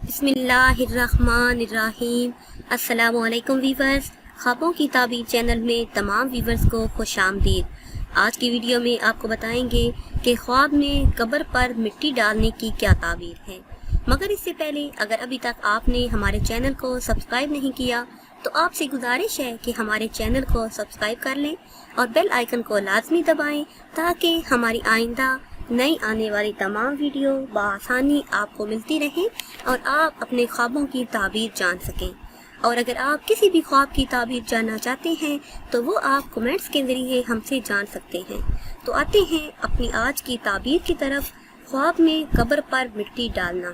बिस्मिल्लाहिर्रहमानिर्रहीम। अस्सलामु अलैकुम वीवर्स। ख्वाबों की ताबीर चैनल में तमाम वीवर्स को खुश आमदीद। आज की वीडियो में आपको बताएंगे कि ख्वाब में कब्र पर मिट्टी डालने की क्या ताबीर है। मगर इससे पहले अगर अभी तक आपने हमारे चैनल को सब्सक्राइब नहीं किया तो आपसे गुजारिश है कि हमारे चैनल को सब्सक्राइब कर लें और बेल आइकन को लाजमी दबाएं ताकि हमारी आइंदा नई आने वाली तमाम वीडियो बआसानी आपको मिलती रहें और आप अपने ख्वाबों की ताबीर जान सकें। और अगर आप किसी भी ख्वाब की ताबीर जानना चाहते हैं तो वो आप कमेंट्स के ज़रिए हमसे जान सकते हैं। तो आते हैं अपनी आज की ताबीर की तरफ। ख्वाब में कब्र पर मिट्टी डालना।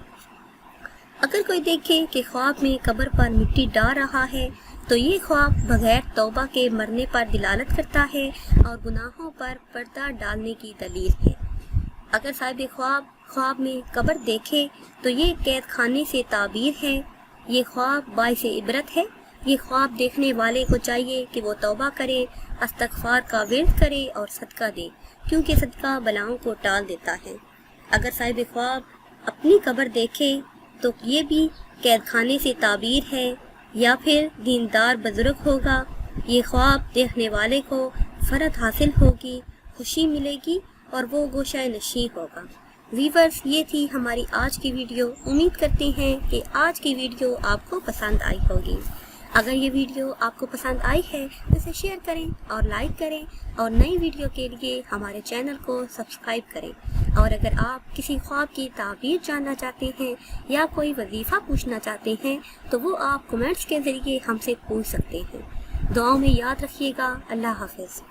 अगर कोई देखे कि ख्वाब में कब्र पर मिट्टी डाल रहा है तो ये ख्वाब बगैर तौबा के मरने पर दिलालत करता है और गुनाहों पर पर्दा डालने की दलील है। अगर साहिब ख्वाब में कब्र देखे तो ये कैद खाने से ताबीर है। ये ख्वाब बाइस इबरत है। ये ख्वाब देखने वाले को चाहिए कि वो तौबा करे, इस्तग़फ़ार का विर्द करे और सदका दे, क्योंकि सदका बलाओं को टाल देता है। अगर साहिब ख्वाब अपनी कब्र देखे तो ये भी कैद खाने से ताबीर है या फिर दीनदार बुजुर्ग होगा। ये ख्वाब देखने वाले को फरत हासिल होगी, खुशी मिलेगी और वो गोशा नशी होगा। वीवर्स, ये थी हमारी आज की वीडियो। उम्मीद करते हैं कि आज की वीडियो आपको पसंद आई होगी। अगर ये वीडियो आपको पसंद आई है तो इसे शेयर करें और लाइक करें और नई वीडियो के लिए हमारे चैनल को सब्सक्राइब करें। और अगर आप किसी ख्वाब की ताबीर जानना चाहते हैं या कोई वजीफ़ा पूछना चाहते हैं तो वो आप कमेंट्स के ज़रिए हमसे पूछ सकते हैं। दुआओं में याद रखिएगा। अल्लाह हाफ़िज़।